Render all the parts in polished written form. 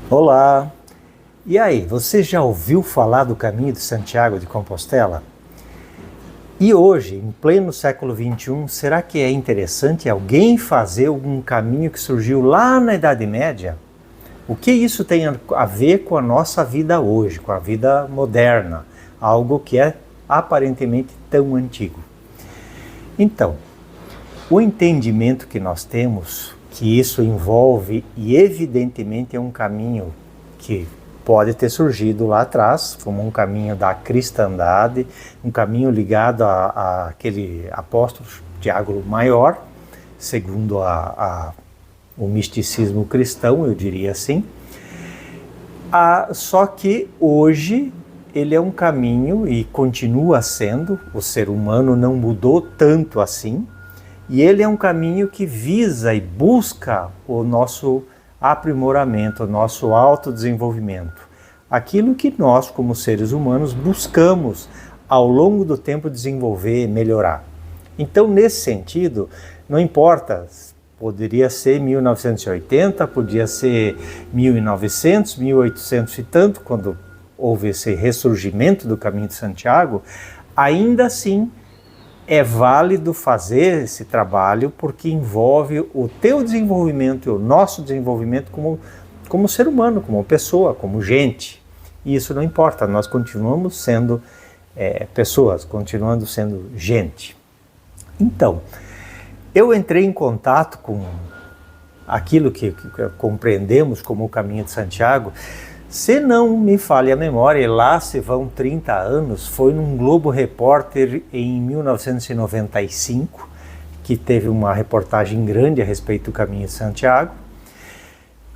Olá! E aí, você já ouviu falar do Caminho de Santiago de Compostela? E hoje, em pleno século XXI, será que é interessante alguém fazer um caminho que surgiu lá na Idade Média? O que isso tem a ver com a nossa vida hoje, com a vida moderna? Algo que é aparentemente tão antigo. Então, o entendimento que nós temos, que isso envolve e evidentemente é um caminho que pode ter surgido lá atrás, como um caminho da cristandade, um caminho ligado àquele apóstolo Tiago Maior, segundo o misticismo cristão, eu diria assim. Só que hoje ele é um caminho e continua sendo, o ser humano não mudou tanto assim, e ele é um caminho que visa e busca o nosso aprimoramento, o nosso autodesenvolvimento. Aquilo que nós, como seres humanos, buscamos ao longo do tempo desenvolver e melhorar. Então, nesse sentido, não importa, poderia ser 1980, podia ser 1900, 1800 e tanto, quando houve esse ressurgimento do Caminho de Santiago, ainda assim é válido fazer esse trabalho porque envolve o teu desenvolvimento e o nosso desenvolvimento como ser humano, como pessoa, como gente. E isso não importa, nós continuamos sendo pessoas, continuando sendo gente. Então, eu entrei em contato com aquilo que compreendemos como o Caminho de Santiago. Se não me falha a memória, e lá se vão 30 anos, foi num Globo Repórter em 1995, que teve uma reportagem grande a respeito do Caminho de Santiago.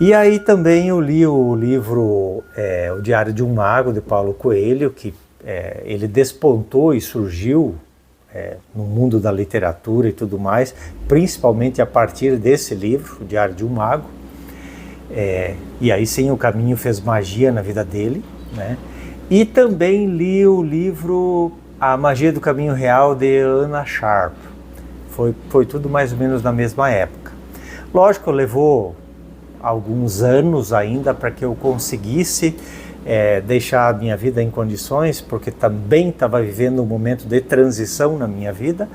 E aí também eu li o livro O Diário de um Mago, de Paulo Coelho, que ele despontou e surgiu no mundo da literatura e tudo mais, principalmente a partir desse livro, O Diário de um Mago. E aí sim o caminho fez magia na vida dele, né? E também li o livro A Magia do Caminho Real, de Anna Sharp. Foi tudo mais ou menos na mesma época. Lógico, levou alguns anos ainda para que eu conseguisse deixar a minha vida em condições, porque também estava vivendo um momento de transição na minha vida,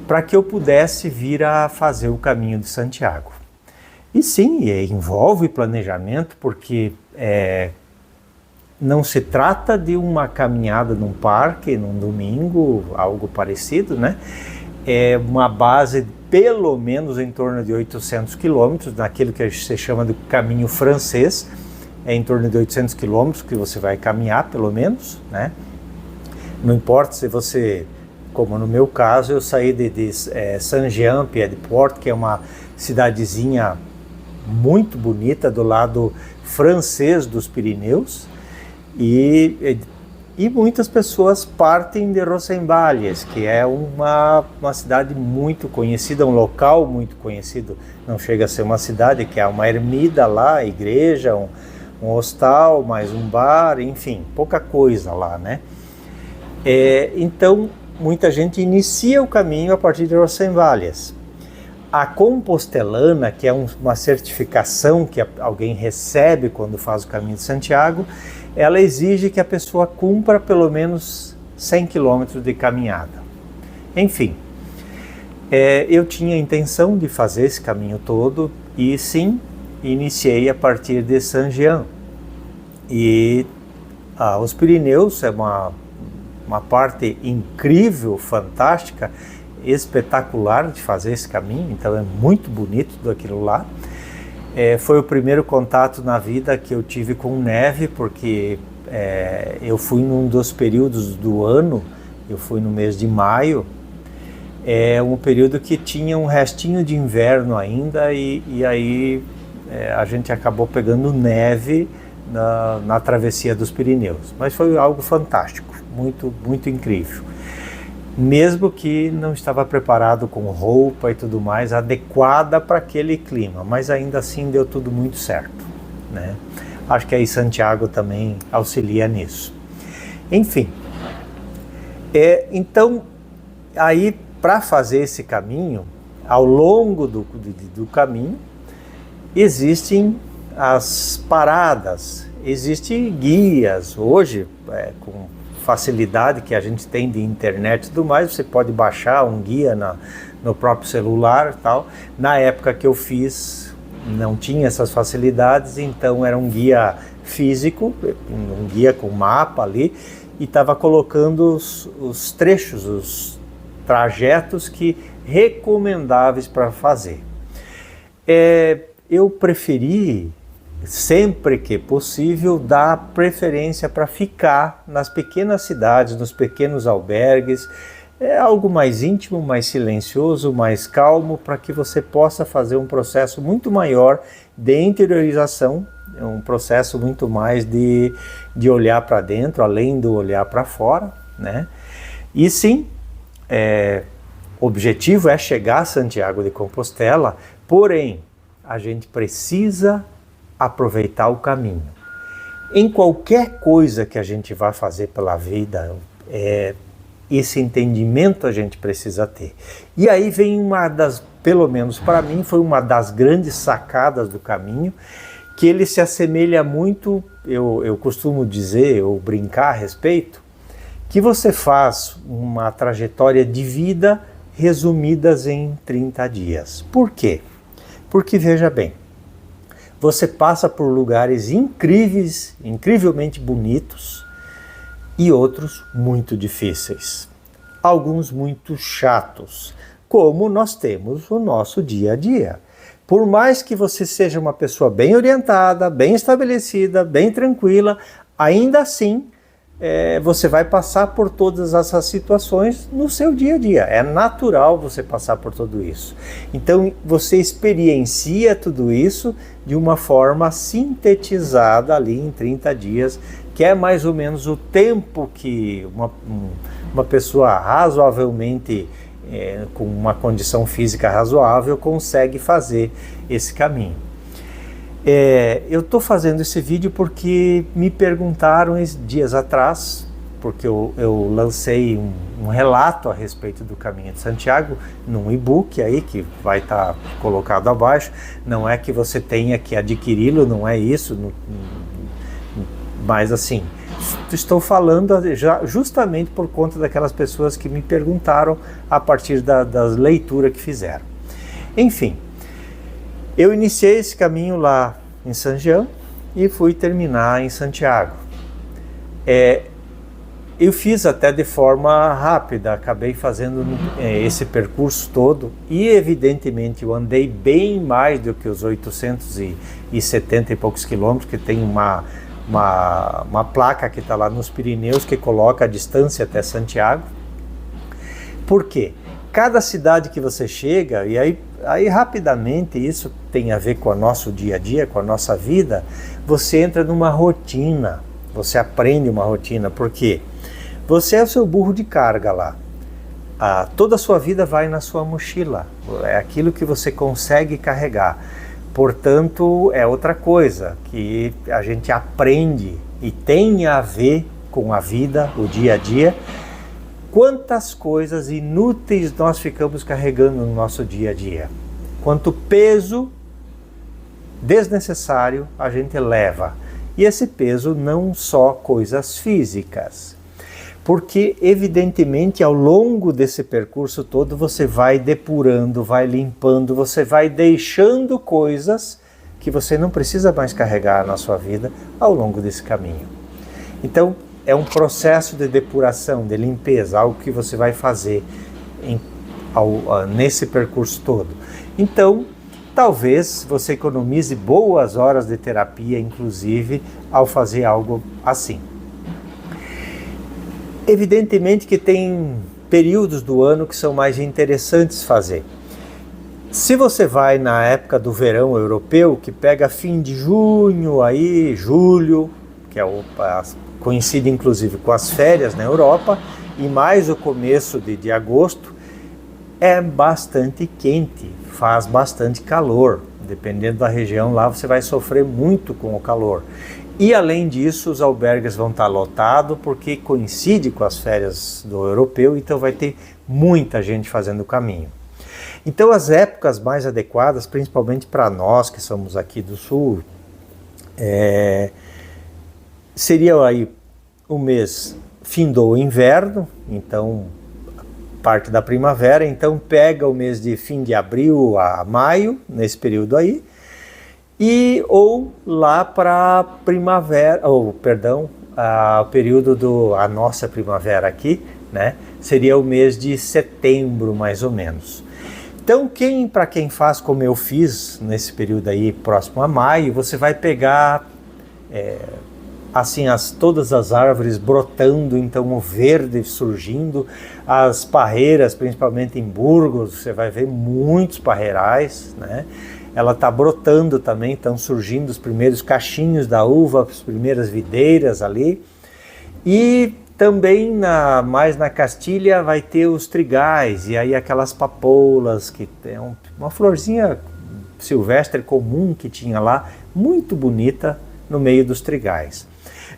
para que eu pudesse vir a fazer o Caminho de Santiago. E sim, envolve planejamento, porque não se trata de uma caminhada num parque, num domingo, algo parecido, né? É uma base pelo menos em torno de 800 quilômetros, naquilo que se chama de caminho francês, é em torno de 800 quilômetros que você vai caminhar, pelo menos, né? Não importa se você, como no meu caso, eu saí de Saint-Jean-Pied-de-Port, que é uma cidadezinha muito bonita do lado francês dos Pirineus, e muitas pessoas partem de Rossembales, que é uma cidade muito conhecida, um local muito conhecido, não chega a ser uma cidade, que é uma ermida lá, igreja, um hostal, mais um bar, enfim, pouca coisa lá, né? Então, muita gente inicia o caminho a partir de Rossembales. A compostelana, que é uma certificação que alguém recebe quando faz o Caminho de Santiago, ela exige que a pessoa cumpra pelo menos 100 quilômetros de caminhada. Enfim, eu tinha a intenção de fazer esse caminho todo e sim, iniciei a partir de Saint-Jean. E os Pirineus é uma parte incrível, fantástica, espetacular de fazer esse caminho, então é muito bonito daquilo lá. Foi o primeiro contato na vida que eu tive com neve, porque eu fui num dos períodos do ano, eu fui no mês de maio, um período que tinha um restinho de inverno ainda, e aí a gente acabou pegando neve na travessia dos Pirineus, mas foi algo fantástico, muito, muito incrível. Mesmo que não estava preparado com roupa e tudo mais adequada para aquele clima, mas ainda assim deu tudo muito certo, né? Acho que aí Santiago também auxilia nisso. Enfim, então aí para fazer esse caminho, ao longo do caminho, existem as paradas, existem guias, hoje com facilidade que a gente tem de internet e tudo mais, você pode baixar um guia no próprio celular e tal. Na época que eu fiz, não tinha essas facilidades, então era um guia físico, um guia com mapa ali, e estava colocando os trechos, os trajetos que recomendáveis para fazer. Eu preferi, sempre que possível, dar preferência para ficar nas pequenas cidades, nos pequenos albergues. É algo mais íntimo, mais silencioso, mais calmo, para que você possa fazer um processo muito maior de interiorização, um processo muito mais de olhar para dentro, além do olhar para fora, né? E sim, o objetivo é chegar a Santiago de Compostela, porém, a gente precisa aproveitar o caminho. Em qualquer coisa que a gente vai fazer pela vida, esse entendimento a gente precisa ter. E aí vem pelo menos para mim, foi uma das grandes sacadas do caminho, que ele se assemelha muito, eu costumo dizer, ou brincar a respeito, que você faz uma trajetória de vida resumidas em 30 dias. Por quê? Porque, veja bem, você passa por lugares incríveis, incrivelmente bonitos, e outros muito difíceis. Alguns muito chatos, como nós temos o nosso dia a dia. Por mais que você seja uma pessoa bem orientada, bem estabelecida, bem tranquila, ainda assim você vai passar por todas essas situações no seu dia a dia. É natural você passar por tudo isso. Então você experiencia tudo isso de uma forma sintetizada ali em 30 dias, que é mais ou menos o tempo que uma pessoa razoavelmente, com uma condição física razoável, consegue fazer esse caminho. Eu estou fazendo esse vídeo porque me perguntaram dias atrás, porque eu lancei um relato a respeito do Caminho de Santiago num e-book aí que vai estar colocado abaixo. Não é que você tenha que adquiri-lo, não é isso, mas assim, estou falando justamente por conta daquelas pessoas que me perguntaram a partir das leituras que fizeram. Enfim, eu iniciei esse caminho lá em San Jean e fui terminar em Santiago. Eu fiz até de forma rápida, acabei fazendo esse percurso todo e evidentemente eu andei bem mais do que os 870 e poucos quilômetros, que tem uma placa que está lá nos Pirineus que coloca a distância até Santiago. Por quê? Cada cidade que você chega, e aí rapidamente isso tem a ver com o nosso dia a dia, com a nossa vida, você entra numa rotina, você aprende uma rotina, porque você é o seu burro de carga lá. Toda a sua vida vai na sua mochila, é aquilo que você consegue carregar. Portanto, é outra coisa que a gente aprende e tem a ver com a vida, o dia a dia. Quantas coisas inúteis nós ficamos carregando no nosso dia a dia. Quanto peso desnecessário a gente leva. E esse peso não só coisas físicas. Porque, evidentemente, ao longo desse percurso todo, você vai depurando, vai limpando, você vai deixando coisas que você não precisa mais carregar na sua vida ao longo desse caminho. Então, é um processo de depuração, de limpeza, algo que você vai fazer nesse percurso todo. Então, talvez você economize boas horas de terapia, inclusive, ao fazer algo assim. Evidentemente que tem períodos do ano que são mais interessantes fazer. Se você vai na época do verão europeu, que pega fim de junho, aí julho, que coincide inclusive com as férias na Europa, e mais o começo de agosto, é bastante quente, faz bastante calor. Dependendo da região lá, você vai sofrer muito com o calor. E além disso, os albergues vão estar lotados porque coincide com as férias do europeu, então vai ter muita gente fazendo o caminho. Então as épocas mais adequadas, principalmente para nós que somos aqui do sul, Seria aí o mês findou o inverno, então parte da primavera, então pega o mês de fim de abril a maio, nesse período aí, ou lá para primavera, o período a nossa primavera aqui, né? Seria o mês de setembro, mais ou menos. Então, para quem faz como eu fiz nesse período aí, próximo a maio, você vai pegar assim todas as árvores brotando, então o verde surgindo, as parreiras, principalmente em Burgos, você vai ver muitos parreirais, né? Ela está brotando também, estão surgindo os primeiros cachinhos da uva, as primeiras videiras ali. E também mais na Castilha vai ter os trigais, e aí aquelas papoulas, que é uma florzinha silvestre comum que tinha lá, muito bonita no meio dos trigais.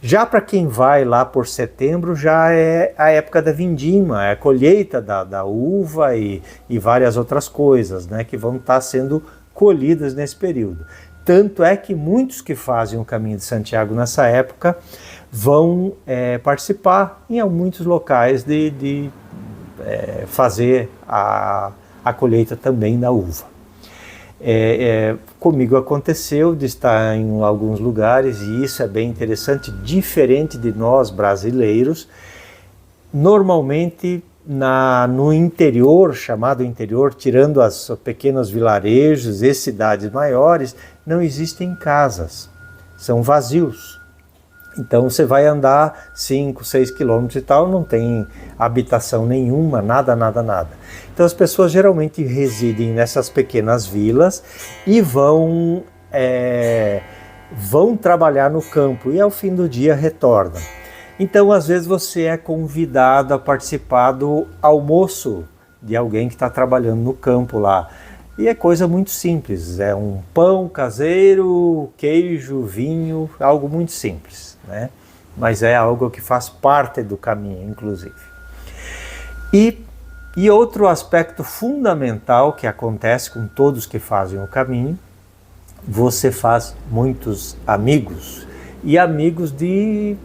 Já para quem vai lá por setembro, já é a época da vindima, é a colheita da uva e várias outras coisas, né, que vão estar sendo colhidas nesse período. Tanto é que muitos que fazem o Caminho de Santiago nessa época vão participar em muitos locais de fazer a colheita também da uva. Comigo aconteceu de estar em alguns lugares, e isso é bem interessante, diferente de nós brasileiros. Normalmente no interior, chamado interior, tirando os pequenos vilarejos e cidades maiores, não existem casas, são vazios. Então você vai andar 5, 6 quilômetros e tal, não tem habitação nenhuma, nada. Então as pessoas geralmente residem nessas pequenas vilas e vão trabalhar no campo e ao fim do dia retornam. Então às vezes você é convidado a participar do almoço de alguém que está trabalhando no campo lá. E é coisa muito simples, é um pão caseiro, queijo, vinho, algo muito simples, né? Mas é algo que faz parte do caminho, inclusive. E outro aspecto fundamental que acontece com todos que fazem o caminho, você faz muitos amigos, e amigos de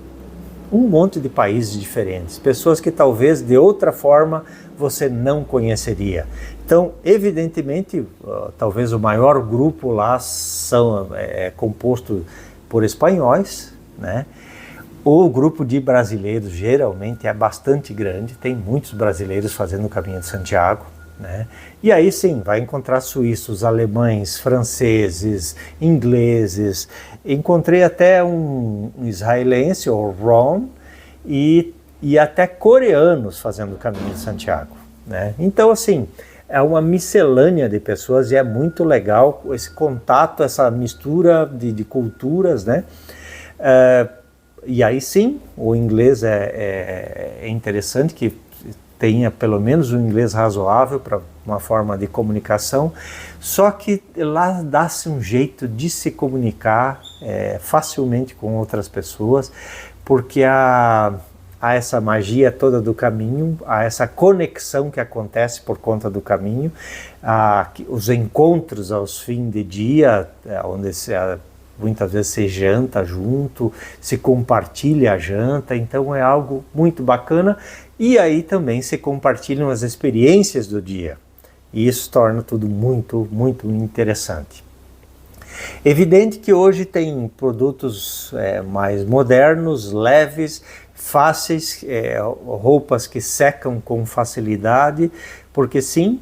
um monte de países diferentes, pessoas que talvez de outra forma você não conheceria. Então, evidentemente, talvez o maior grupo lá é composto por espanhóis, né? O grupo de brasileiros geralmente é bastante grande, tem muitos brasileiros fazendo o Caminho de Santiago, né? E aí sim, vai encontrar suíços, alemães, franceses, ingleses. Encontrei até um israelense, o Ron, e até coreanos fazendo o Caminho de Santiago, né? Então, assim, é uma miscelânea de pessoas e é muito legal esse contato, essa mistura de culturas, né? E aí sim, o inglês é interessante que tenha pelo menos um inglês razoável para uma forma de comunicação, só que lá dá-se um jeito de se comunicar facilmente com outras pessoas, porque há essa magia toda do caminho, há essa conexão que acontece por conta do caminho, os encontros aos fins de dia, onde muitas vezes se janta junto, se compartilha a janta, então é algo muito bacana, e aí também se compartilham as experiências do dia, e isso torna tudo muito, muito interessante. Evidente que hoje tem produtos mais modernos, leves, fáceis, roupas que secam com facilidade, porque sim,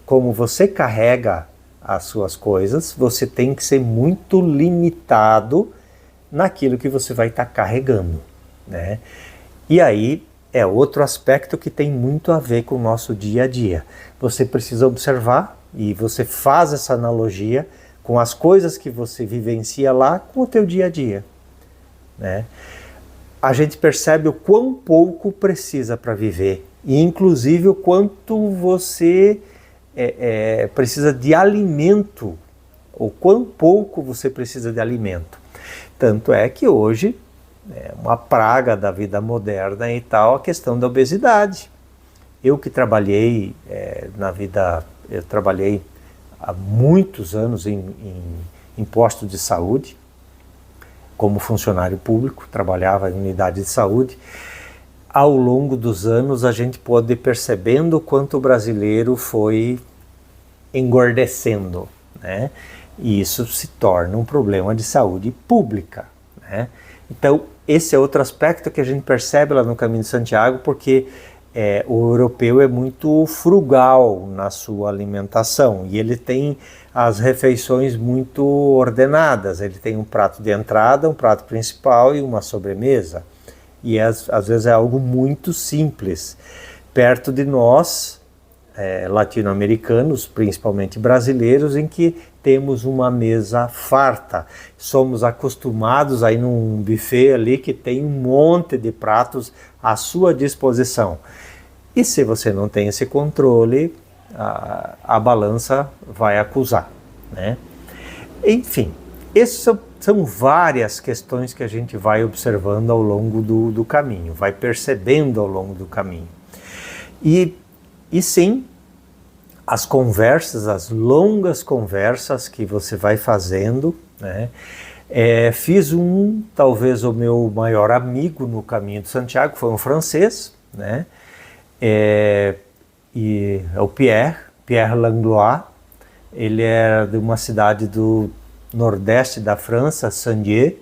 como você carrega as suas coisas, você tem que ser muito limitado naquilo que você vai estar carregando, né? E aí é outro aspecto que tem muito a ver com o nosso dia a dia. Você precisa observar, e você faz essa analogia com as coisas que você vivencia lá com o teu dia a dia, né? A gente percebe o quão pouco precisa para viver, e inclusive o quanto você precisa de alimento, ou quão pouco você precisa de alimento. Tanto é que hoje é uma praga da vida moderna e tal, a questão da obesidade. Eu que trabalhei eu trabalhei há muitos anos em postos de saúde, como funcionário público, trabalhava em unidade de saúde. Ao longo dos anos a gente pôde ir percebendo o quanto o brasileiro foi engordecendo, né? E isso se torna um problema de saúde pública, né? Então, esse é outro aspecto que a gente percebe lá no Caminho de Santiago, porque o europeu é muito frugal na sua alimentação e ele tem as refeições muito ordenadas. Ele tem um prato de entrada, um prato principal e uma sobremesa. E às vezes é algo muito simples. Perto de nós, latino-americanos, principalmente brasileiros, em que temos uma mesa farta. Somos acostumados a ir num buffet ali que tem um monte de pratos à sua disposição. E se você não tem esse controle, a balança vai acusar, né? Enfim, essas são várias questões que a gente vai observando ao longo do caminho, vai percebendo ao longo do caminho. E sim, as conversas, as longas conversas que você vai fazendo, né? Fiz talvez o meu maior amigo no Caminho de Santiago, foi um francês, né? E é o Pierre Langlois. Ele era de uma cidade do nordeste da França, Saint-Dié,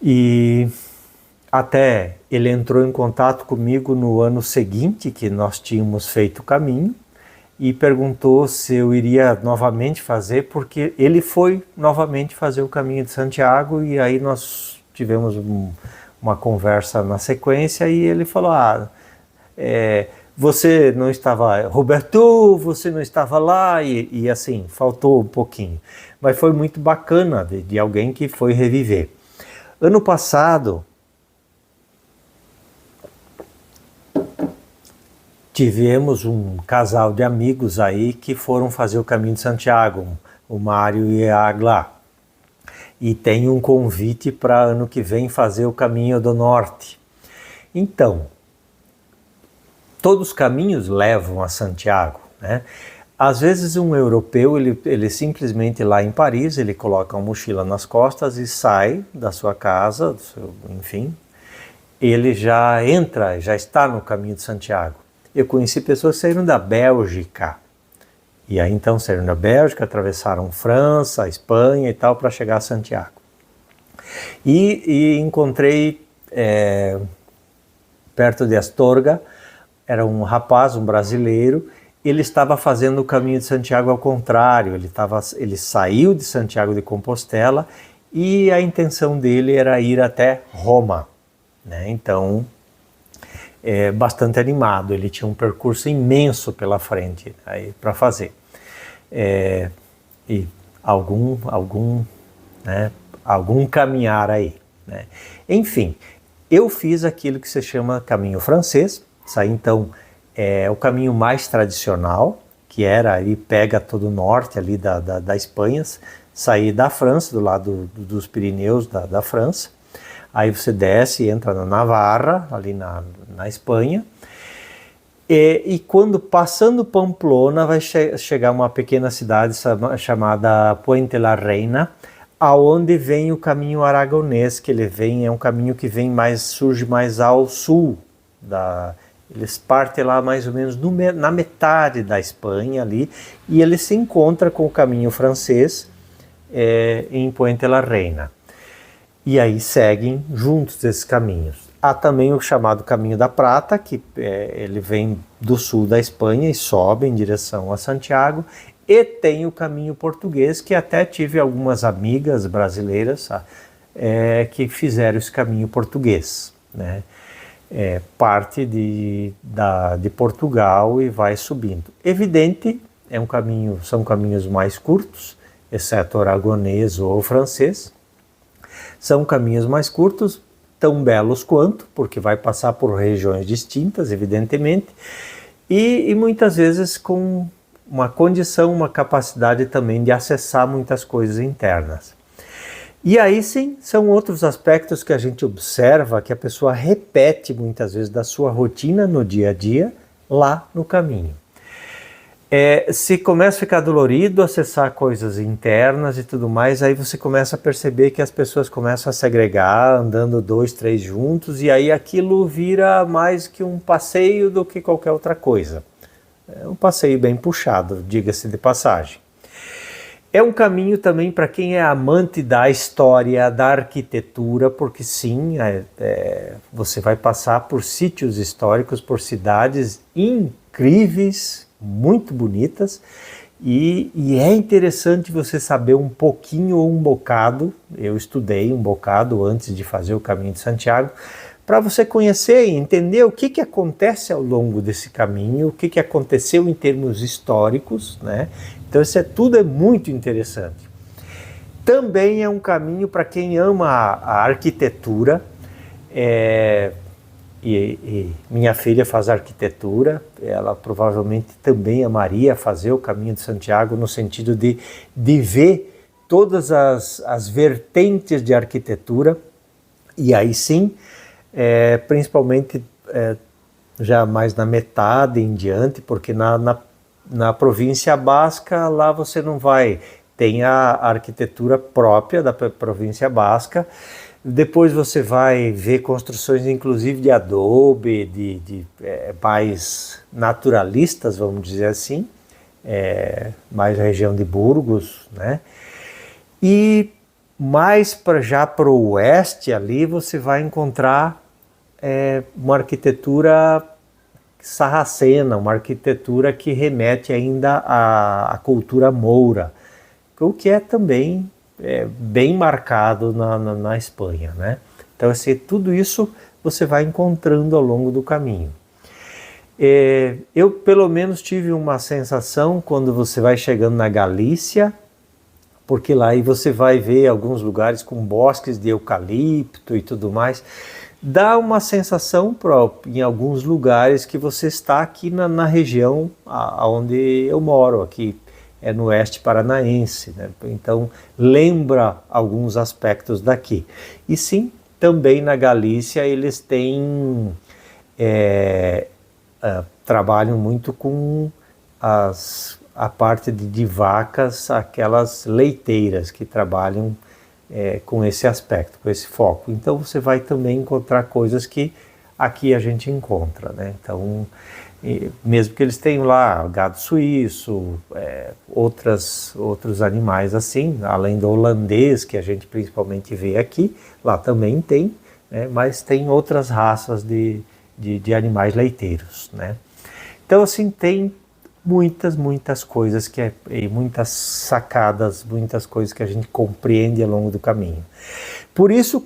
e até ele entrou em contato comigo no ano seguinte que nós tínhamos feito o caminho e perguntou se eu iria novamente fazer, porque ele foi novamente fazer o Caminho de Santiago, e aí nós tivemos uma conversa na sequência e ele falou: você não estava, Roberto, você não estava lá, e assim, faltou um pouquinho. Mas foi muito bacana de alguém que foi reviver. Ano passado, tivemos um casal de amigos aí que foram fazer o Caminho de Santiago, o Mário e a Agla. E tem um convite para ano que vem fazer o Caminho do Norte. Então, todos os caminhos levam a Santiago, né? Às vezes um europeu, ele simplesmente lá em Paris, ele coloca uma mochila nas costas e sai da sua casa, enfim, ele já está no Caminho de Santiago. Eu conheci pessoas que saíram da Bélgica, e aí então saíram da Bélgica, atravessaram França, Espanha e tal, para chegar a Santiago. E encontrei perto de Astorga, era um rapaz, um brasileiro. Ele estava fazendo o Caminho de Santiago ao contrário, ele saiu de Santiago de Compostela e a intenção dele era ir até Roma, né? Então, bastante animado, ele tinha um percurso imenso pela frente para fazer. E algum caminhar aí, né? Enfim, eu fiz aquilo que se chama caminho francês. Saí então o caminho mais tradicional, que era ali, pega todo o norte ali da Espanha, sair da França, do lado dos Pirineus da França, aí você desce e entra na Navarra, ali na Espanha, e quando passando Pamplona vai chegar uma pequena cidade chamada Puente la Reina, aonde vem o caminho aragonês, que é um caminho que surge mais ao sul eles partem lá mais ou menos na metade da Espanha ali, e ele se encontra com o caminho francês em Puente la Reina. E aí seguem juntos esses caminhos. Há também o chamado Caminho da Prata, que ele vem do sul da Espanha e sobe em direção a Santiago, e tem o caminho português, que até tive algumas amigas brasileiras que fizeram esse caminho português, né? Parte de Portugal e vai subindo. Evidente, são caminhos mais curtos, exceto o aragonês ou o francês. São caminhos mais curtos, tão belos quanto, porque vai passar por regiões distintas, evidentemente, e muitas vezes com uma condição, uma capacidade também de acessar muitas coisas internas. E aí sim, são outros aspectos que a gente observa que a pessoa repete muitas vezes da sua rotina no dia a dia, lá no caminho. Se começa a ficar dolorido, acessar coisas internas e tudo mais, aí você começa a perceber que as pessoas começam a se agregar, andando 2, 3 juntos, e aí aquilo vira mais que um passeio do que qualquer outra coisa. É um passeio bem puxado, diga-se de passagem. É um caminho também para quem é amante da história, da arquitetura, porque sim, você vai passar por sítios históricos, por cidades incríveis, muito bonitas, e é interessante você saber um pouquinho ou um bocado, eu estudei um bocado antes de fazer o Caminho de Santiago, para você conhecer e entender o que acontece ao longo desse caminho, o que aconteceu em termos históricos, né? Então isso tudo é muito interessante. Também é um caminho para quem ama a arquitetura, e minha filha faz arquitetura, ela provavelmente também amaria fazer o Caminho de Santiago no sentido de ver todas as vertentes de arquitetura, e aí sim, principalmente já mais na metade em diante, porque na província basca, lá você não vai, tem a arquitetura própria da província basca. Depois você vai ver construções inclusive de adobe, mais naturalistas, vamos dizer assim, mais a região de Burgos, né? E mais já para o oeste ali você vai encontrar uma arquitetura sarracena, uma arquitetura que remete ainda à cultura moura, o que é também bem marcado na Espanha, né? Então tudo isso você vai encontrando ao longo do caminho. Eu pelo menos tive uma sensação quando você vai chegando na Galícia, porque lá aí você vai ver alguns lugares com bosques de eucalipto e tudo mais, dá uma sensação em alguns lugares que você está aqui na região onde eu moro, aqui no oeste paranaense, né? Então lembra alguns aspectos daqui. E sim, também na Galícia eles têm, trabalham muito com a parte de vacas, aquelas leiteiras que trabalham com esse aspecto, com esse foco. Então você vai também encontrar coisas que aqui a gente encontra, né? Então, mesmo que eles tenham lá gado suíço, outros animais assim, além do holandês que a gente principalmente vê aqui, lá também tem, né? Mas tem outras raças de animais leiteiros, né? Então assim, tem muitas coisas e muitas sacadas, muitas coisas que a gente compreende ao longo do caminho. Por isso,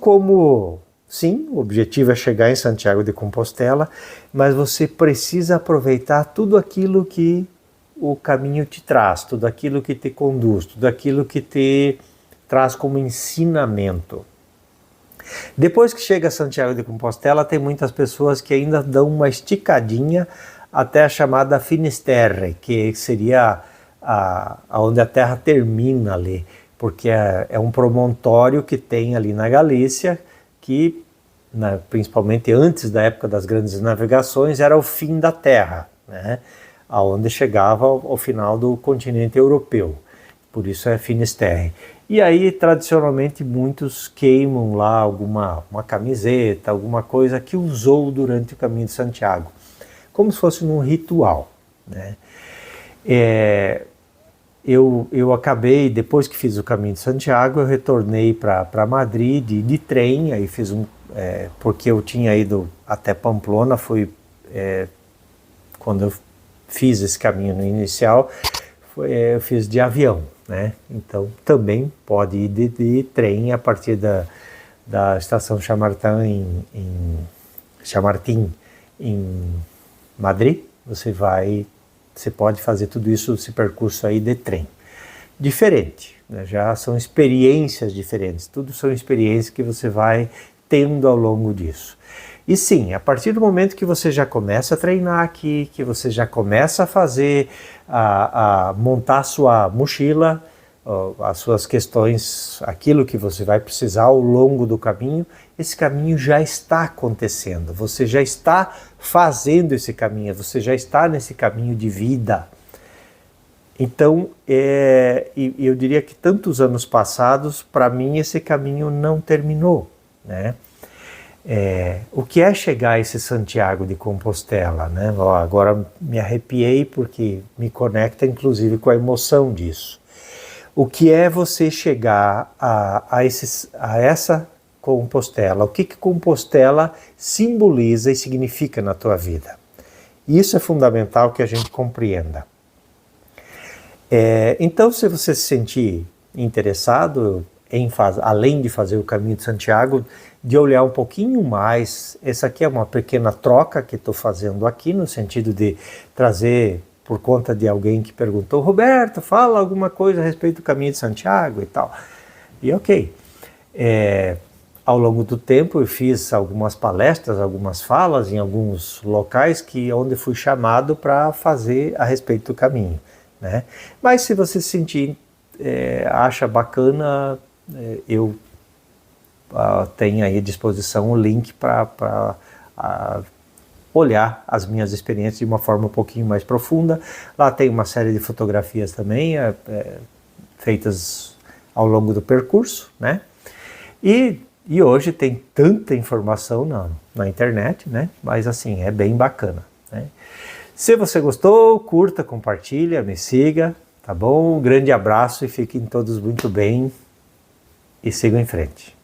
sim, o objetivo é chegar em Santiago de Compostela, mas você precisa aproveitar tudo aquilo que o caminho te traz, tudo aquilo que te conduz, tudo aquilo que te traz como ensinamento. Depois que chega a Santiago de Compostela, tem muitas pessoas que ainda dão uma esticadinha até a chamada Finisterre, que seria onde a terra termina ali, porque é um promontório que tem ali na Galícia, que principalmente antes da época das grandes navegações era o fim da terra, né? Aonde chegava ao final do continente europeu, por isso é Finisterre. E aí tradicionalmente muitos queimam lá uma camiseta, alguma coisa que usou durante o Caminho de Santiago, como se fosse um ritual, né? Eu acabei, depois que fiz o Caminho de Santiago, eu retornei para Madrid de trem, aí fiz porque eu tinha ido até Pamplona, quando eu fiz esse caminho no inicial, eu fiz de avião, né? Então também pode ir de trem a partir da estação Chamartin em Madrid, você pode fazer tudo isso, esse percurso aí de trem. Diferente, né? Já são experiências diferentes, tudo são experiências que você vai tendo ao longo disso. E sim, a partir do momento que você já começa a treinar aqui, que você já começa a fazer, a montar a sua mochila, as suas questões, aquilo que você vai precisar ao longo do caminho, esse caminho já está acontecendo, você já está fazendo esse caminho, você já está nesse caminho de vida. Então, eu diria que tantos anos passados, para mim esse caminho não terminou, né? O que é chegar a esse Santiago de Compostela, né? Agora me arrepiei porque me conecta inclusive com a emoção disso. O que é você chegar a essa Compostela? O que Compostela simboliza e significa na tua vida? Isso é fundamental que a gente compreenda. Então, se você se sentir interessado em além de fazer o caminho de Santiago, de olhar um pouquinho mais, essa aqui é uma pequena troca que estou fazendo aqui, no sentido de trazer, por conta de alguém que perguntou, Roberto, fala alguma coisa a respeito do caminho de Santiago e tal. E ok. Ao longo do tempo eu fiz algumas palestras, algumas falas em alguns locais onde fui chamado para fazer a respeito do caminho, né? Mas se você se sentir, acha bacana, eu tenho aí à disposição o link para olhar as minhas experiências de uma forma um pouquinho mais profunda. Lá tem uma série de fotografias também feitas ao longo do percurso, né? E hoje tem tanta informação na internet, né? Mas assim, é bem bacana, né? Se você gostou, curta, compartilha, me siga, tá bom? Um grande abraço e fiquem todos muito bem e sigam em frente.